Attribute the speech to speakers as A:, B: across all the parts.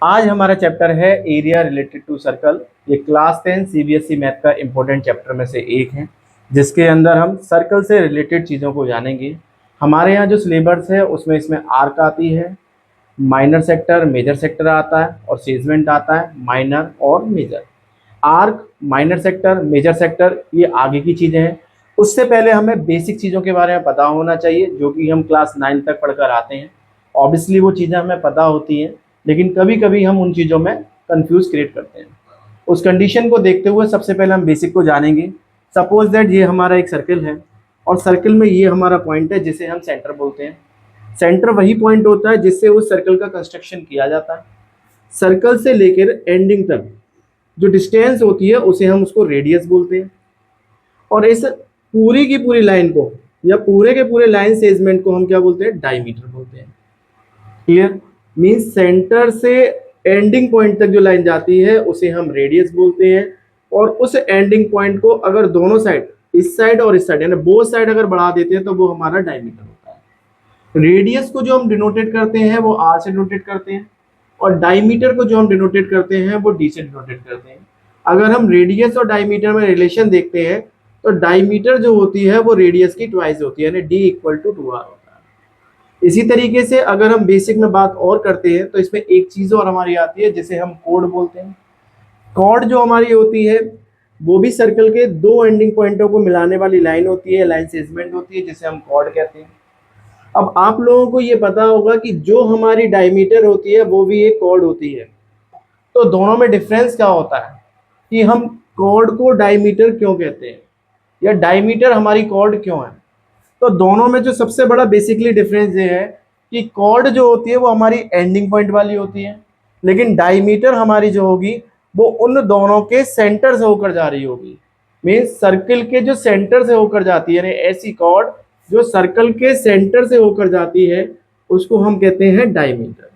A: आज हमारा चैप्टर है एरिया रिलेटेड टू सर्कल। ये क्लास 10 सीबीएसई मैथ का इम्पोर्टेंट चैप्टर में से एक है, जिसके अंदर हम सर्कल से रिलेटेड चीज़ों को जानेंगे। हमारे यहाँ जो सिलेबस है उसमें इसमें आर्क आती है, माइनर सेक्टर, मेजर सेक्टर आता है और सेगमेंट आता है, माइनर और major. Arc, minor sector, major sector ये आगे की चीज़ें हैं। उससे पहले हमें बेसिक चीज़ों के बारे में पता होना चाहिए, जो कि हम क्लास 9 तक पढ़कर आते हैं। ऑब्वियसली वो चीज़ें हमें पता होती हैं, लेकिन कभी कभी हम उन चीज़ों में कंफ्यूज क्रिएट करते हैं। उस कंडीशन को देखते हुए सबसे पहले हम बेसिक को जानेंगे। सपोज दैट ये हमारा एक सर्कल है और सर्कल में ये हमारा पॉइंट है जिसे हम सेंटर बोलते हैं। सेंटर वही पॉइंट होता है जिससे उस सर्कल का कंस्ट्रक्शन किया जाता है। सर्कल से लेकर एंडिंग तक जो डिस्टेंस होती है उसे हम उसको रेडियस बोलते हैं। और इस पूरी की पूरी लाइन को या पूरे के पूरे लाइन सेगमेंट को हम क्या बोलते हैं? डायमीटर बोलते हैं। क्लियर? मीन्स सेंटर से एंडिंग पॉइंट तक जो लाइन जाती है उसे हम रेडियस बोलते हैं। और उस एंडिंग पॉइंट को अगर दोनों साइड, इस साइड और इस साइड, यानी बोथ साइड अगर बढ़ा देते हैं तो वो हमारा डायमीटर होता है। रेडियस को जो हम डिनोटेट करते हैं वो आर से डिनोटेट करते हैं, और डायमीटर को जो हम डिनोटेट करते हैं वो डी से डिनोटेट करते हैं। अगर हम रेडियस और डायमीटर में रिलेशन देखते हैं तो डायमीटर जो होती है वो रेडियस की ट्वाइस होती है, यानी डी इक्वल टू 2r होता है। इसी तरीके से अगर हम बेसिक में बात और करते हैं तो इसमें एक चीज और हमारी आती है जिसे हम कोड बोलते हैं। कॉर्ड जो हमारी होती है वो भी सर्कल के दो एंडिंग पॉइंटों को मिलाने वाली लाइन होती है, लाइन सेगमेंट होती है, जिसे हम कॉर्ड कहते हैं। अब आप लोगों को ये पता होगा कि जो हमारी डायमीटर होती है वो भी एक कॉर्ड होती है। तो दोनों में डिफरेंस क्या होता है कि हम कॉर्ड को डायमीटर क्यों कहते हैं, या डायमीटर हमारी कॉर्ड क्यों है? तो दोनों में जो सबसे बड़ा बेसिकली डिफरेंस ये है कि कॉर्ड जो होती है वो हमारी एंडिंग पॉइंट वाली होती है, लेकिन डायमीटर हमारी जो होगी वो उन दोनों के सेंटर से होकर जा रही होगी। मीन्स सर्कल के जो सेंटर से होकर जाती है, यानी ऐसी कॉर्ड जो सर्कल के सेंटर से होकर जाती है उसको हम कहते हैं डायमीटर।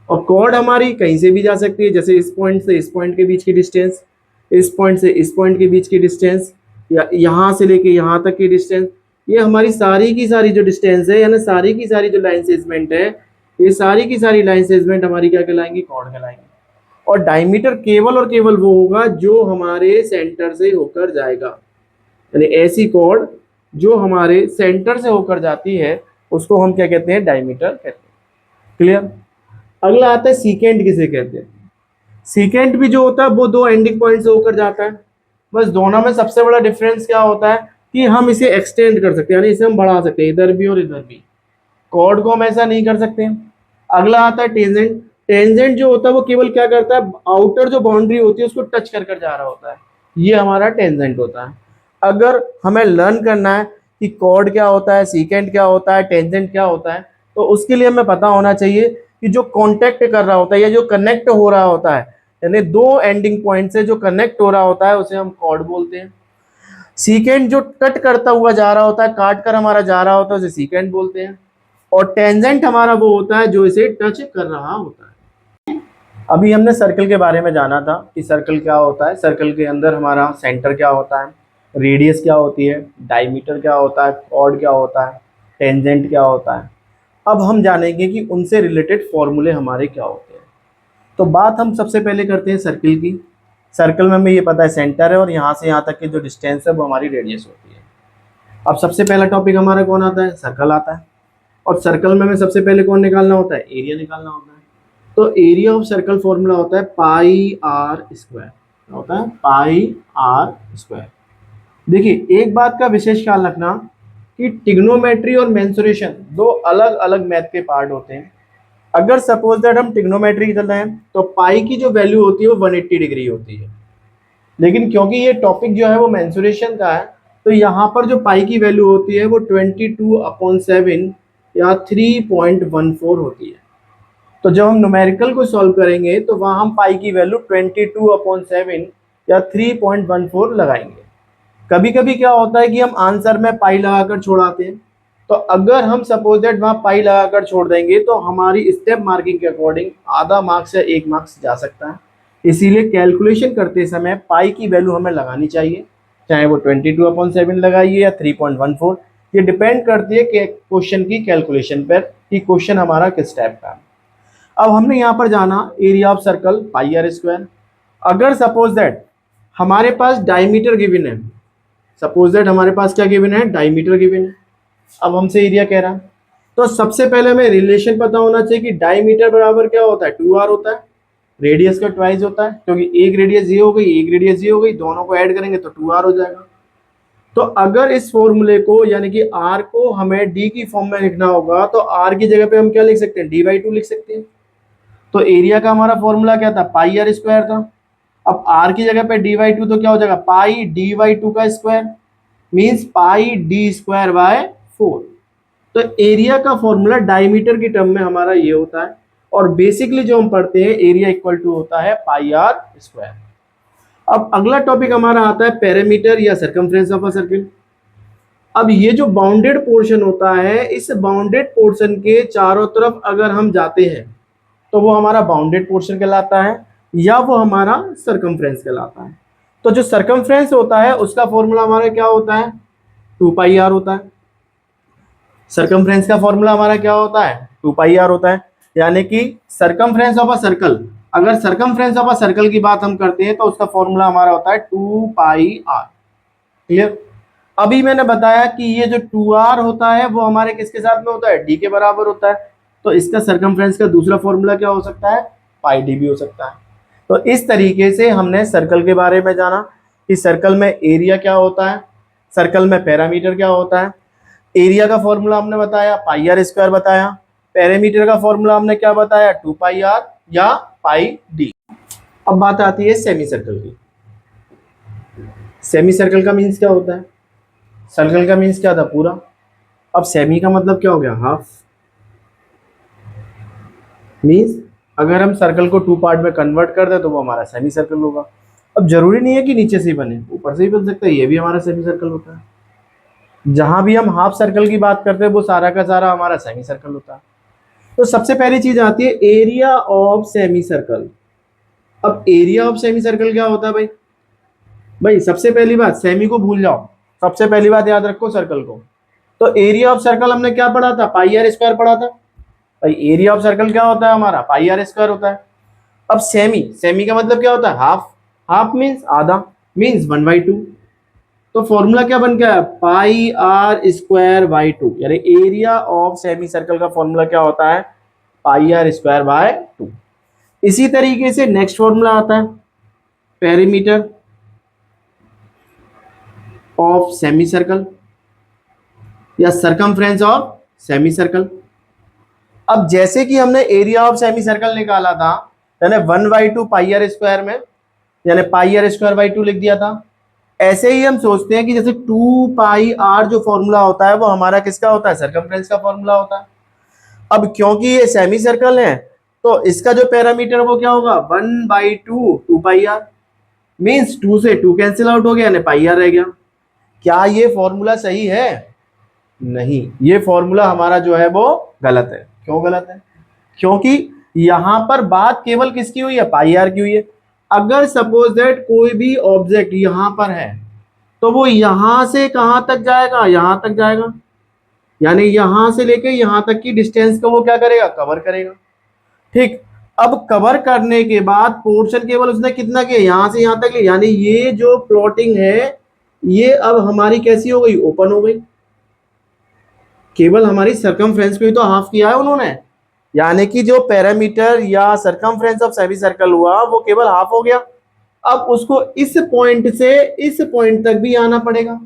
A: और कॉर्ड हमारी कहीं से भी जा सकती है, जैसे इस पॉइंट से इस पॉइंट के बीच की डिस्टेंस, इस पॉइंट से इस पॉइंट के बीच की डिस्टेंस, या यहाँ से लेके यहाँ तक की डिस्टेंस। ये हमारी सारी की सारी जो डिस्टेंस है, यानी सारी की सारी जो लाइन सेगमेंट है, ये सारी की सारी लाइन सेगमेंट हमारी क्या कहलाएंगी? कॉर्ड कहलाएंगी। और डायमीटर केवल और केवल वो होगा जो हमारे सेंटर से होकर जाएगा, यानी ऐसी कॉर्ड जो हमारे सेंटर से होकर जाती है उसको हम क्या कहते हैं? डायमीटर कहते हैं। क्लियर? अगला आता है सीकेंट, किसे कहते हैं? सीकेंट भी जो होता है वो दो एंडिंग पॉइंट से होकर जाता है। बस दोनों में सबसे बड़ा डिफरेंस क्या होता है कि हम इसे एक्सटेंड कर सकते हैं, यानी इसे हम बढ़ा सकते हैं, इधर भी और इधर भी। कॉर्ड को हम ऐसा नहीं कर सकते। अगला आता है टेंजेंट। टेंजेंट जो होता है वो केवल क्या करता है? आउटर जो बाउंड्री होती है उसको टच कर कर जा रहा होता है, ये हमारा टेंजेंट होता है। अगर हमें लर्न करना है कि कॉर्ड क्या होता है, सीकेंट क्या होता है, टेंजेंट क्या होता है, तो उसके लिए हमें पता होना चाहिए कि जो कॉन्टेक्ट कर रहा होता है या जो कनेक्ट हो रहा होता है, यानी दो एंडिंग पॉइंट से जो कनेक्ट हो रहा होता है उसे हम कॉर्ड बोलते हैं। सीकेंट जो कट करता हुआ जा रहा होता है, काट कर हमारा जा रहा होता है, उसे सीकेंट बोलते हैं। और टेंजेंट हमारा वो होता है जो इसे टच कर रहा होता है। अभी हमने सर्कल के बारे में जाना था कि सर्कल क्या होता है, सर्कल के अंदर हमारा सेंटर क्या होता है, रेडियस क्या होती है, डायमीटर क्या होता है, कॉर्ड क्या होता है, टेंजेंट क्या होता है। अब हम जानेंगे कि उनसे रिलेटेड फॉर्मूले हमारे क्या होते हैं। तो बात हम सबसे पहले करते हैं सर्कल की। सर्कल में हमें ये पता है सेंटर है और यहाँ से यहाँ तक की जो डिस्टेंस है वो हमारी रेडियस होती है। अब सबसे पहला टॉपिक हमारा कौन आता है? सर्कल आता है। और सर्कल में हमें सबसे पहले कौन निकालना होता है? एरिया निकालना होता है। तो एरिया ऑफ सर्कल फॉर्मूला होता है पाई आर स्क्वायर। क्या होता है? पाई आर स्क्वायर। देखिए एक बात का विशेष ख्याल रखना कि ट्रिग्नोमेट्री और मेंसुरेशन दो अलग अलग मैथ के पार्ट होते हैं। अगर सपोज दैट हम ट्रिग्नोमेट्री चल रहे हैं तो पाई की जो वैल्यू होती है वो 180 डिग्री होती है, लेकिन क्योंकि ये टॉपिक जो है वो मेंसुरेशन का है तो यहाँ पर जो पाई की वैल्यू होती है वो 22/7 या 3.14 होती है। तो जब हम न्यूमेरिकल को सॉल्व करेंगे तो वहाँ हम पाई की वैल्यू 22/7 या 3.14 लगाएंगे। कभी कभी क्या होता है कि हम आंसर में पाई लगाकर छोड़ाते हैं, तो अगर हम सपोज दैट वहाँ पाई लगाकर छोड़ देंगे तो हमारी स्टेप मार्किंग के अकॉर्डिंग आधा मार्क्स या 1 मार्क्स जा सकता है। इसीलिए कैलकुलेशन करते समय पाई की वैल्यू हमें लगानी चाहिए, चाहे वो 22/7 लगाइए या 3.14। ये डिपेंड करती है कि क्वेश्चन की कैलकुलेशन पर कि क्वेश्चन हमारा किस टाइप का है। अब हमने यहाँ पर जाना area of circle pi r square. अगर सपोज दैट हमारे पास डायमीटर गिवन है, सपोज दैट हमारे पास क्या गिवन है, डायमीटर गिवन है, अब हमसे एरिया कह रहा है, तो सबसे पहले हमें रिलेशन पता होना चाहिए कि डायमीटर बराबर क्या होता है, 2r होता है, रेडियस का ट्वाइस होता है, क्योंकि एक रेडियस ये हो गई, एक रेडियस ये हो गई, दोनों को ऐड करेंगे तो 2r हो जाएगा। तो अगर इस फॉर्मूले को यानी कि r को हमें d की फॉर्म में लिखना होगा तो r की जगह पे हम क्या लिख सकते हैं, d/2 लिख सकते हैं। तो एरिया का हमारा फॉर्मूला क्या था, पाई आर स्क्वायर था। अब r की जगह पे d/2 तो क्या हो जाएगा, पाई d/2 का square means pi d square by 4। तो एरिया का फॉर्मूला डायमीटर की टर्म में हमारा ये होता है, और बेसिकली जो हम पढ़ते हैं एरिया इक्वल टू होता है पाई आर स्क्वायर। अब अगला टॉपिक हमारा आता है पेरीमीटर या सर्कमफ्रेंस ऑफ अ सर्किल। अब ये जो बाउंडेड पोर्शन होता है, इस बाउंडेड पोर्शन के चारों तरफ अगर हम जाते हैं तो वो हमारा बाउंडेड पोर्शन कहलाता है या वो हमारा सर्कमफ्रेंस कहलाता है। तो जो सर्कमफ्रेंस होता है उसका फॉर्मूला हमारा क्या होता है, 2πr होता है। सर्कमफ्रेंस का फॉर्मूला हमारा क्या होता है, 2πr होता है। यानी कि सर्कमफ्रेंस ऑफ अ सर्कल, अगर सर्कमफ्रेंस ऑफ अ सर्कल की बात हम करते हैं तो उसका फॉर्मूला हमारा होता है 2πr। क्लियर। अभी मैंने बताया कि ये जो 2r होता है वो हमारे किसके साथ में होता है, d के बराबर होता है। तो इसका सर्कमफ्रेंस का दूसरा फॉर्मूला क्या हो सकता है, πd भी हो सकता है। तो इस तरीके से हमने सर्कल के बारे में जाना कि सर्कल में एरिया क्या होता है, सर्कल में पैरामीटर क्या होता है। एरिया का फॉर्मूला हमने बताया पाई आर स्क्वायर बताया, पैरामीटर का फॉर्मूला हमने क्या बताया, 2πr या पाई डी। अब बात आती है सेमी सर्कल की। सेमी सर्कल का मीन्स क्या होता है, सर्कल का मीन्स क्या था, पूरा। अब सेमी का मतलब क्या हो गया, हाफ। मीन्स अगर हम सर्कल को 2 पार्ट में कन्वर्ट कर दें तो वो हमारा सेमी सर्कल होगा। अब जरूरी नहीं है कि नीचे से ही बने, ऊपर से ही बन सकता है, ये भी हमारा सेमी सर्कल होता है। जहां भी हम हाफ सर्कल की बात करते हैं वो सारा का सारा हमारा सेमी सर्कल होता है। तो सबसे पहली चीज आती है एरिया ऑफ सेमी सर्कल। अब एरिया ऑफ सेमी सर्कल क्या होता है भाई, भाई सबसे पहली बात सेमी को भूल जाओ, सबसे पहली बात याद रखो सर्कल को। तो एरिया ऑफ सर्कल हमने क्या पढ़ा था, पाई आर स्क्वायर पढ़ा था। भाई एरिया ऑफ सर्कल क्या होता है हमारा, पाई आर स्क्वायर होता है। अब सेमी, सेमी का मतलब क्या होता है, हाफ। हाफ मीन्स आधा, मीन्स 1/2। तो फॉर्मूला क्या बन गया, पाई आर स्क्वायर बाई 2। यानी एरिया ऑफ सेमी सर्कल का फॉर्मूला क्या होता है, पाई आर स्क्वायर बाय 2। इसी तरीके से नेक्स्ट फॉर्मूला आता है पेरीमीटर ऑफ सेमी सर्कल या सर्कमफ्रेंस ऑफ सेमी सर्कल। अब जैसे कि हमने एरिया ऑफ सेमी सर्कल निकाला था, यानी 1/2 पाई आर स्क्वायर में, यानी पाई आर स्क्वायर बाई 2 लिख दिया था। ऐसे ही हम सोचते हैं कि जैसे 2πr जो फॉर्मूला होता है वो हमारा किसका होता है, सर्कमफ्रेंस का फॉर्मूला होता है। अब क्योंकि ये सेमी सर्कल है तो इसका जो पैरामीटर वो क्या होगा, 1/2 2πr। मीन्स 2 से 2 कैंसिल आउट हो गया, यानी पाई आर रह गया। क्या ये फॉर्मूला सही है, नहीं, ये फॉर्मूला हमारा जो है वो गलत है। क्यों गलत है, क्योंकि यहां पर बात केवल किसकी हुई है, पाई आर की हुई है। अगर सपोज दैट कोई भी ऑब्जेक्ट यहां पर है तो वो यहां से कहां तक जाएगा, यहां तक जाएगा, यानी यहां से लेके यहां तक की डिस्टेंस को वो क्या करेगा, कवर करेगा। ठीक। अब कवर करने के बाद पोर्शन केवल उसने कितना किया, यहां से यहां तक लिया, यानी ये जो प्लॉटिंग है ये अब हमारी कैसी हो गई, ओपन हो गई। केवल हमारी सर्कमफ्रेंस को ही तो हाफ किया है उन्होंने, यानी कि जो पैरामीटर या सर्कमफ्रेंस ऑफ सेमी सर्कल हुआ वो केवल हाफ हो गया। अब उसको इस पॉइंट से इस पॉइंट तक भी आना पड़ेगा।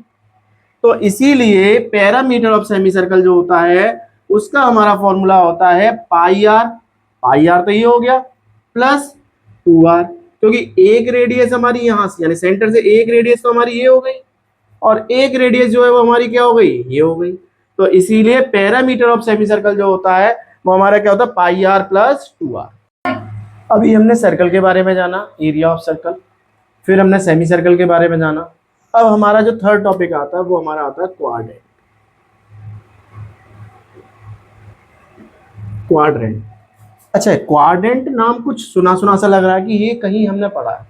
A: तो इसीलिए पैरामीटर ऑफ सेमी सर्कल जो होता है उसका हमारा फॉर्मूला होता है पाई आर। पाई आर तो ये हो गया प्लस 2r, क्योंकि एक रेडियस हमारी यहां से यानी सेंटर से एक रेडियस तो हमारी ये हो गई और एक रेडियस जो है वो हमारी क्या हो गई, ये हो गई। तो इसीलिए पैरामीटर ऑफ सेमी सर्कल जो होता है वो हमारा क्या होता है, पाई आर प्लस 2r। अभी हमने सर्कल के बारे में जाना, एरिया ऑफ सर्कल, फिर हमने सेमी सर्कल के बारे में जाना। अब हमारा जो थर्ड टॉपिक आता है वो हमारा आता है क्वाड्रेंट। क्वाड्रेंट, अच्छा क्वाड्रेंट नाम कुछ सुना सुना सा लग रहा है कि ये कहीं हमने पढ़ा है।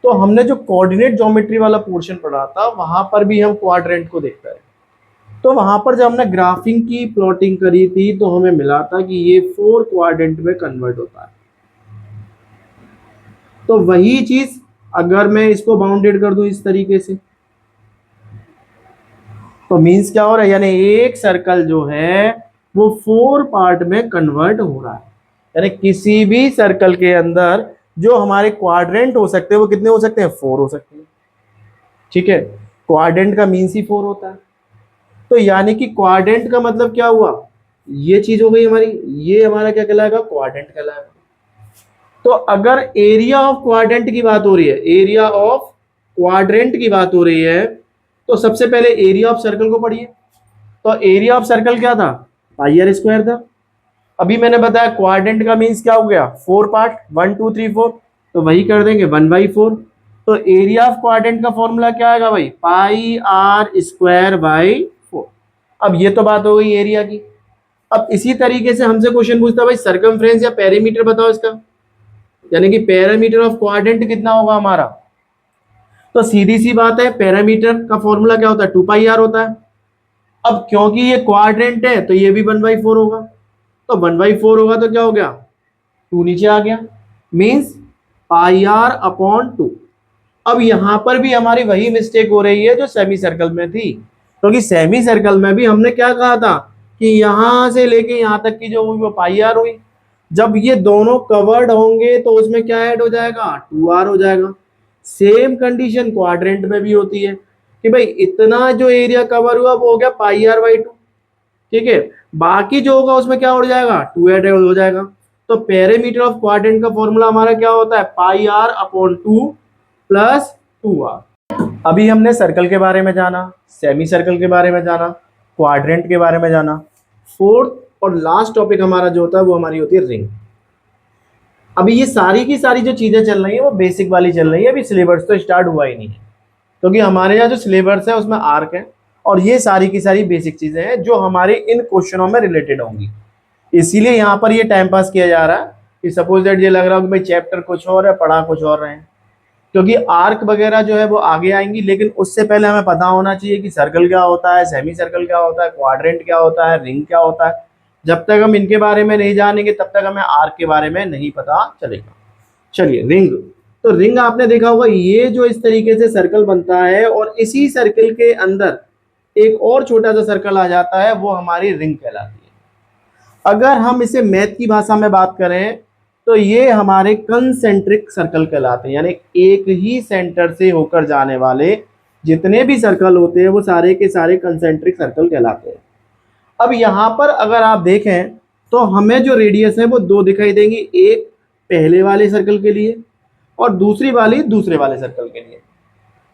A: तो हमने जो कोऑर्डिनेट ज्योमेट्री वाला पोर्शन पढ़ा था वहां पर भी हम क्वाड्रेंट को देखते हैं। तो तो वहां पर जब हमने ग्राफिंग की प्लॉटिंग करी थी तो हमें मिला था कि ये 4 क्वाड्रेंट में कन्वर्ट होता है। तो वही चीज अगर मैं इसको बाउंडेड कर दूं इस तरीके से, तो मींस क्या हो रहा है, यानी एक सर्कल जो है वो 4 पार्ट में कन्वर्ट हो रहा है। यानी किसी भी सर्कल के अंदर जो हमारे क्वाड्रेंट हो सकते हैं वो कितने हो सकते हैं, 4 हो सकते हैं। ठीक है, क्वाड्रेंट का मीन्स ही 4 होता है। तो यानी कि क्वाड्रेंट का मतलब क्या हुआ, ये चीज हो गई हमारी, ये हमारा क्या कहलाएगा, क्वाड्रेंट कहलाएगा। तो अगर एरिया ऑफ क्वाड्रेंट की बात हो रही है, एरिया ऑफ क्वाड्रेंट की बात हो रही है, तो सबसे पहले एरिया ऑफ सर्कल को पढ़िए। तो एरिया ऑफ सर्कल क्या था, पाई आर स्क्वायर था। अभी मैंने बताया क्वाड्रेंट का मीन्स क्या हो गया, 4 पार्ट, 1 2 3 4, तो वही कर देंगे 1/4। तो एरिया ऑफ क्वाड्रेंट का फॉर्मूला क्या आएगा भाई, पाई आर स्क्वायर बाई 4। अब ये तो बात हो गई एरिया की। अब इसी तरीके से हमसे क्वेश्चन पूछता है भाई सर्कमफ्रेंस या पेरीमीटर बताओ इसका, यानी कि पेरीमीटर ऑफ क्वाड्रेंट कितना होगा हमारा। तो सीधी सी बात है, पेरीमीटर का फॉर्मूला क्या होता है, 2πr होता है। अब क्योंकि ये क्वाड्रेंट है तो ये भी 1/4 होगा, तो 1/4 होगा तो क्या हो गया, 2 नीचे आ गया, मीन्स पाई आर अपॉन 2। अब यहां पर भी हमारी वही मिस्टेक हो रही है जो सेमी सर्कल में थी, क्योंकि सेमी सर्कल में भी हमने क्या कहा था कि यहां से लेके यहां तक की जो हुई वो पाई आर हुई। जब ये दोनों कवर्ड होंगे तो उसमें क्या ऐड हो जाएगा, 2r हो जाएगा। सेम कंडीशन क्वाड्रेंट में भी होती है कि भाई इतना जो एरिया कवर हुआ वो हो गया पाई आर बाई 2। ठीक है, बाकी जो होगा उसमें क्या हो जाएगा, 2 ऐड हो जाएगा। तो पेरीमीटर ऑफ क्वाड्रेंट का फॉर्मूला हमारा क्या होता है, पाई आर अपॉन 2 प्लस 2r। अभी हमने सर्कल के बारे में जाना, सेमी सर्कल के बारे में जाना, क्वाड्रेंट के बारे में जाना। फोर्थ और लास्ट टॉपिक हमारा जो होता है वो हमारी होती है रिंग। अभी ये सारी की सारी जो चीजें चल रही है वो बेसिक वाली चल रही है, अभी सिलेबस तो स्टार्ट हुआ ही नहीं है, क्योंकि हमारे यहाँ जो सिलेबस है उसमें आर्क है और ये सारी की सारी बेसिक चीजें हैं जो हमारे इन क्वेश्चनों में रिलेटेड होंगी। इसीलिए यहाँ पर ये टाइम पास किया जा रहा है कि सपोज दैट ये लग रहा हो कि भाई चैप्टर कुछ और है, पढ़ा कुछ और रहे हैं, क्योंकि आर्क वगैरह जो है वो आगे आएंगी। लेकिन उससे पहले हमें पता होना चाहिए कि सर्कल क्या होता है, सेमी सर्कल क्या होता है, क्वाड्रेंट क्या होता है, रिंग क्या होता है। जब तक हम इनके बारे में नहीं जानेंगे तब तक हमें आर्क के बारे में नहीं पता चलेगा। चलिए रिंग, तो रिंग आपने देखा होगा ये जो इस तरीके से सर्कल बनता है और इसी सर्कल के अंदर एक और छोटा सा सर्कल आ जाता है, वो हमारी रिंग कहलाती है। अगर हम इसे मैथ की भाषा में बात करें तो ये हमारे कंसेंट्रिक सर्कल कहलाते हैं, यानी एक ही सेंटर से होकर जाने वाले जितने भी सर्कल होते हैं वो सारे के सारे कंसेंट्रिक सर्कल कहलाते हैं। अब यहाँ पर अगर आप देखें तो हमें जो रेडियस है वो 2 दिखाई देंगी, एक पहले वाले सर्कल के लिए और दूसरी वाली दूसरे वाले सर्कल के लिए।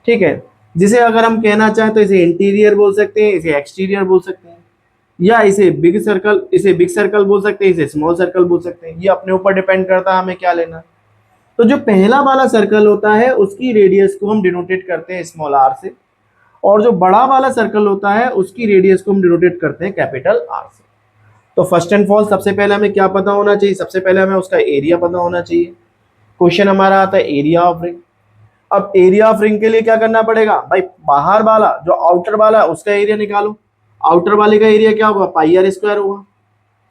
A: ठीक है, जिसे अगर हम कहना चाहें तो इसे इंटीरियर बोल सकते हैं, इसे एक्सटीरियर बोल सकते हैं, या इसे बिग सर्कल बोल सकते हैं, इसे स्मॉल सर्कल बोल सकते हैं। ये अपने ऊपर डिपेंड करता है हमें क्या लेना है। तो जो पहला वाला सर्कल होता है उसकी रेडियस को हम डिनोटेट करते हैं स्मॉल आर से, और जो बड़ा वाला सर्कल होता है उसकी रेडियस को हम डिनोटेट करते हैं कैपिटल आर से। तो फर्स्ट एंड फॉरमोस्ट सबसे पहले हमें क्या पता होना चाहिए, सबसे पहले हमें उसका एरिया पता होना चाहिए। क्वेश्चन हमारा आता है एरिया ऑफ रिंग। अब एरिया ऑफ रिंग के लिए क्या करना पड़ेगा भाई, बाहर वाला जो आउटर वाला है उसका एरिया निकालो। आउटर वाले का एरिया क्या होगा, पाई आर स्क्वायर होगा।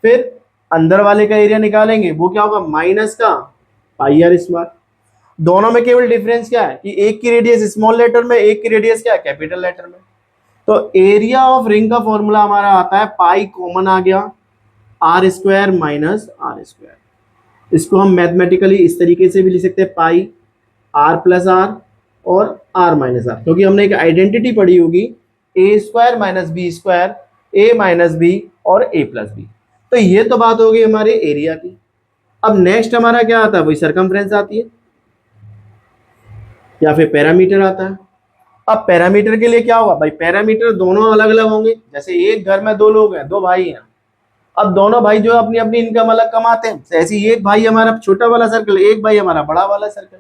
A: फिर अंदर वाले का एरिया निकालेंगे, वो क्या होगा, माइनस का पाई आर स्क्वायर। दोनों में केवल डिफरेंस क्या है कि एक की रेडियस स्मॉल लेटर में, एक की रेडियस क्या है, कैपिटल लेटर में। तो एरिया ऑफ रिंग का फॉर्मूला हमारा आता है, पाई कॉमन आ गया, r square minus r square. इसको हम मैथमेटिकली इस तरीके से भी लिख सकते हैं, पाई आर प्लस आर और आर माइनस आर, क्योंकि हमने एक आइडेंटिटी पढ़ी होगी, ए स्क्वायर माइनस बी स्क्वायर, ए माइनस बी और ए प्लस बी। तो ये तो बात हो गई हमारे एरिया की। अब नेक्स्ट हमारा क्या आता है, वही सरकमफ्रेंस आती है या फिर पैरामीटर आता है। अब पैरामीटर के लिए क्या होगा भाई, पैरामीटर दोनों अलग अलग होंगे। जैसे एक घर में 2 लोग हैं, 2 भाई हैं, अब दोनों भाई जो अपनी अपनी इनकम अलग कमाते हैं, ऐसे ही एक भाई हमारा छोटा वाला सर्कल, एक भाई हमारा बड़ा वाला सर्कल।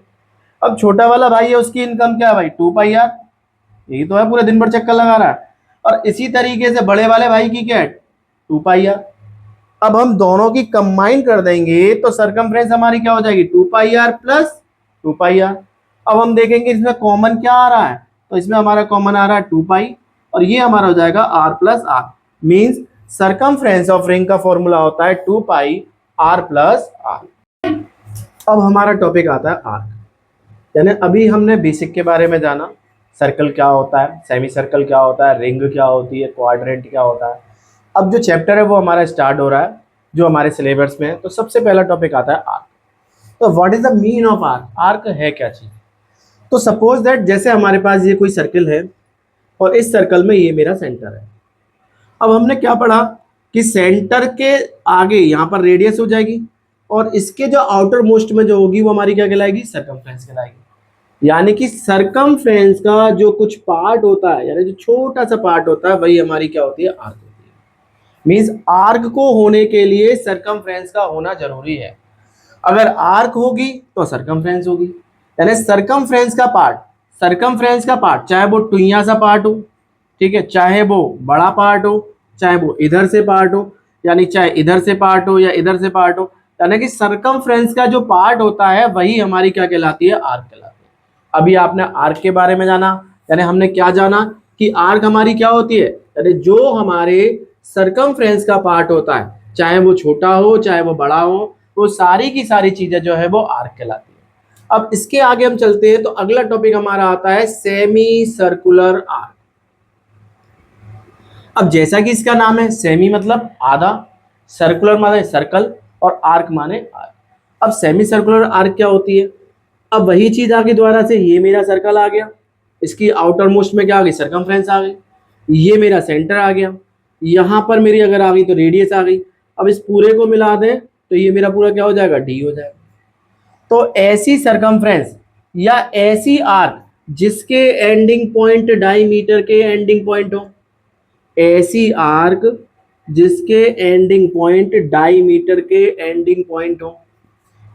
A: अब छोटा वाला भाई है उसकी इनकम क्या है भाई, 2πr, यही तो है, पूरा दिन भर चक्कर लगा रहा है। और इसी तरीके से बड़े वाले भाई की क्या है, 2πr। अब हम दोनों की कंबाइन कर देंगे तो सरकमफ्रेंस हमारी क्या हो जाएगी, 2πr प्लस 2πr। अब हम देखेंगे इसमें कॉमन क्या आ रहा है, तो इसमें हमारा कॉमन आ रहा है 2π, और ये हमारा हो जाएगा r plus r. Means circumference of ring का फॉर्मूला होता है 2 पाई r प्लस आर। अब हमारा टॉपिक आता है आर्क, यानी अभी हमने बेसिक के बारे में जाना, सर्कल क्या होता है, सेमी सर्कल क्या होता है, रिंग क्या होती है, क्वाड्रेंट क्या होता है। अब जो चैप्टर है वो हमारा स्टार्ट हो रहा है जो हमारे सिलेबस में है। तो सबसे पहला टॉपिक आता है आर्क। तो what is the mean of arc, arc है क्या चीज। तो सपोज दैट जैसे हमारे पास ये कोई सर्कल है और इस सर्कल में ये मेरा सेंटर है। अब हमने क्या पढ़ा कि सेंटर के आगे यहाँ पर रेडियस हो जाएगी और इसके जो आउटर मोस्ट में जो होगी वो हमारी क्या कहलाएगी, सरकमफ्रेंस कहलाएगी। यानी कि सरकमफ्रेंस का जो कुछ पार्ट होता है, यानी जो छोटा सा पार्ट होता है, वही हमारी क्या होती है, आर्क होती है। मींस आर्क को होने के लिए सरकमफ्रेंस का होना जरूरी है। अगर आर्क होगी तो सरकमफ्रेंस होगी, यानी सरकमफ्रेंस का पार्ट चाहे वो टुइया सा पार्ट हो, ठीक है, चाहे वो बड़ा पार्ट हो, चाहे वो इधर से पार्ट हो, यानी चाहे इधर से पार्ट हो या इधर से पार्ट हो, यानी कि सरकमफ्रेंस का जो पार्ट होता है वही हमारी क्या कहलाती है, आर्क कहलाती है। अभी आपने आर्क के बारे में जाना, यानी हमने क्या जाना कि आर्क हमारी क्या होती है, यानी जो हमारे सरकमफ्रेंस का पार्ट होता है, चाहे वो छोटा हो चाहे वो बड़ा हो, वो सारी की सारी चीजें जो है वो आर्क कहलाती है। अब इसके आगे हम चलते हैं तो अगला टॉपिक हमारा आता है सेमी सर्कुलर आर्क। अब जैसा कि इसका नाम है, सेमी मतलब आधा, सर्कुलर माने सर्कल और आर्क माने आर्क। अब सेमी सर्कुलर आर्क क्या होती है, अब वही चीज आगे दोबारा से, ये मेरा सर्कल आ गया, इसकी आउटर मोस्ट में क्या आ गई, सरकमफ्रेंस आ गई, ये मेरा सेंटर आ गया, यहां पर मेरी अगर आ गई तो रेडियस आ गई। अब इस पूरे को मिला दें तो ये मेरा पूरा क्या हो जाएगा, डी हो जाएगा। तो ऐसी सरकमफ्रेंस या ऐसी आर्क जिसके एंडिंग पॉइंट डायमीटर के एंडिंग पॉइंट हो, ऐसी आर्क जिसके एंडिंग पॉइंट डायमीटर के एंडिंग पॉइंट हो,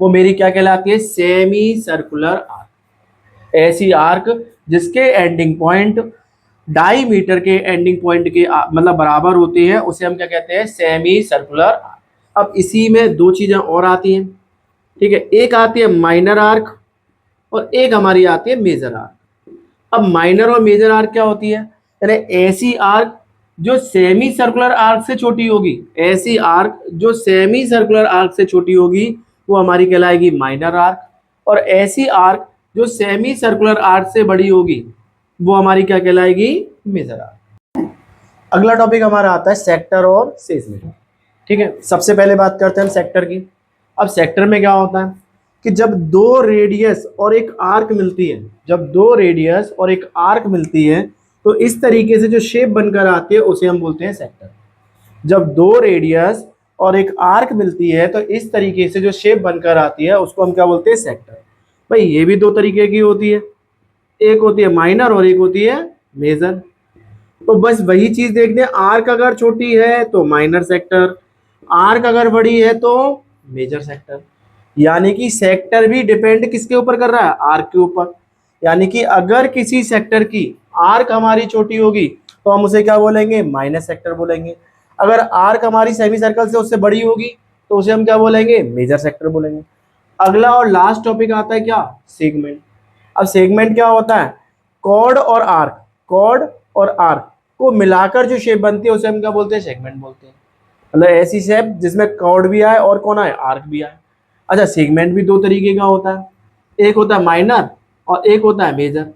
A: वो मेरी क्या कहलाती है, सेमी सर्कुलर आर्क। ऐसी आर्क जिसके एंडिंग पॉइंट डायमीटर के एंडिंग पॉइंट के मतलब बराबर होते हैं, उसे हम क्या कहते हैं, सेमी सर्कुलर आर्क। अब इसी में दो चीजें और आती हैं, ठीक है, एक आती है माइनर आर्क और एक हमारी आती है मेजर आर्क। अब माइनर और मेजर आर्क क्या होती है, यानी ऐसी आर्क जो सेमी सर्कुलर आर्क से छोटी होगी, ऐसी आर्क जो सेमी सर्कुलर आर्क से छोटी होगी वो हमारी कहलाएगी माइनर आर्क, और ऐसी आर्क जो सेमी सर्कुलर आर्क से बड़ी होगी वो हमारी क्या कहलाएगी, मेजर आर्क। अगला टॉपिक हमारा आता है सेक्टर और सेगमेंट। ठीक है, सबसे पहले बात करते हैं हम सेक्टर की। अब सेक्टर में क्या होता है कि जब दो रेडियस और एक आर्क मिलती है, जब दो रेडियस और एक आर्क मिलती है तो इस तरीके से जो शेप बनकर आती है उसे हम बोलते हैं सेक्टर। जब दो रेडियस और एक आर्क मिलती है तो इस तरीके से जो शेप बनकर आती है उसको हम क्या बोलते हैं, सेक्टर। भाई ये भी दो तरीके की होती है, एक होती है माइनर और एक होती है मेजर। तो बस वही चीज देखते हैं, आर्क अगर छोटी है तो माइनर सेक्टर, आर्क अगर बड़ी है तो मेजर सेक्टर। यानी कि सेक्टर भी डिपेंड किसके ऊपर कर रहा है, आर्क के ऊपर। यानी कि अगर किसी सेक्टर की आर्क हमारी छोटी होगी तो हम उसे क्या बोलेंगे, माइनर सेक्टर बोलेंगे। अगर आर्क हमारी सेमी सर्कल से उससे बड़ी होगी तो उसे हम क्या बोलेंगे, मेजर सेक्टर बोलेंगे। अगला और लास्ट टॉपिक आता है क्या, सेगमेंट। अब सेगमेंट क्या होता है, कॉर्ड और आर्क, कॉर्ड और आर्क को मिलाकर जो शेप बनती है उसे हम क्या बोलते हैं, सेगमेंट बोलते हैं। मतलब ऐसी शेप जिसमें कॉर्ड भी आए और कौन आए, आर्क भी आए। अच्छा, सेगमेंट भी दो तरीके का होता है, एक होता है माइनर और एक होता है मेजर।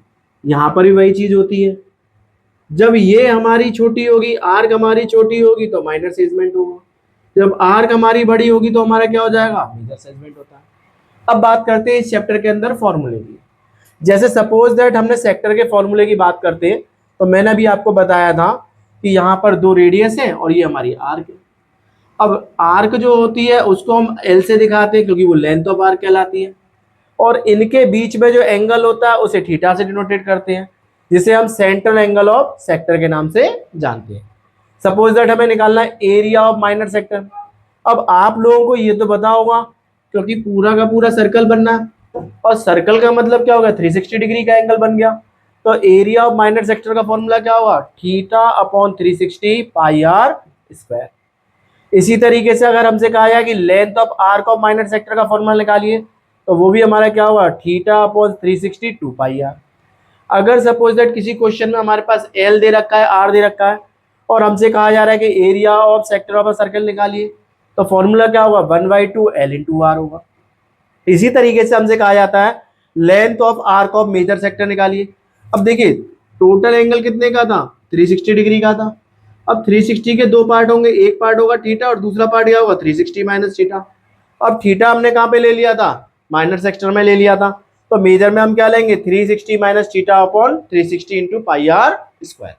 A: यहाँ पर भी वही चीज होती है, जब ये हमारी छोटी होगी, आर्क हमारी छोटी होगी तो माइनर सेगमेंट होगा, जब आर्क हमारी बड़ी होगी तो हमारा क्या हो जाएगा, मेजर सेगमेंट होता है। अब बात करते हैं इस चैप्टर के अंदर फॉर्मूले की। जैसे सपोज दैट हमने सेक्टर के फॉर्मूले की बात करते हैं तो मैंने अभी आपको बताया था कि यहाँ पर दो रेडियस है और ये हमारी आर्क है। अब आर्क जो होती है उसको हम एल से दिखाते हैं क्योंकि वो लेंथ ऑफ आर्क कहलाती है, और इनके बीच में जो एंगल होता है उसे थीटा से डिनोटेट करते हैं, जिसे हम सेंट्रल एंगल ऑफ सेक्टर के नाम से जानते हैं। सपोज दैट हमें निकालना है एरिया ऑफ माइनर सेक्टर। अब आप लोगों को ये तो पता होगा क्योंकि पूरा का पूरा सर्कल बनना है, और सर्कल का मतलब क्या होगा, 360 डिग्री का एंगल बन गया। तो एरिया ऑफ माइनर सेक्टर का फॉर्मूला क्या होगा, theta upon 360 pi r square. इसी तरीके से अगर हमसे कहा जाए कि length of arc of minor sector का फॉर्मूला निकालिए तो वो भी हमारा क्या होगा, थीटा अपॉन 360 2 पाई आर। अगर सपोज दैट किसी क्वेश्चन में हमारे पास एल दे रखा है, आर दे रखा है और हमसे कहा जा रहा है कि area of sector of a circle निकालिए, तो फॉर्मूला क्या होगा, 1/2 L इंटू आर होगा। इसी तरीके से हमसे कहा जाता है length of arc of major sector निकालिए। अब देखिए टोटल एंगल कितने का था, 360 डिग्री का था। अब 360 के दो पार्ट होंगे, एक पार्ट होगा थीटा और दूसरा पार्ट क्या होगा 360 माइनस थीटा। अब थीटा हमने कहाँ पे ले लिया था, माइनर सेक्टर में ले लिया था, तो मेजर में हम क्या लेंगे 360 minus theta upon 360 into pi r square.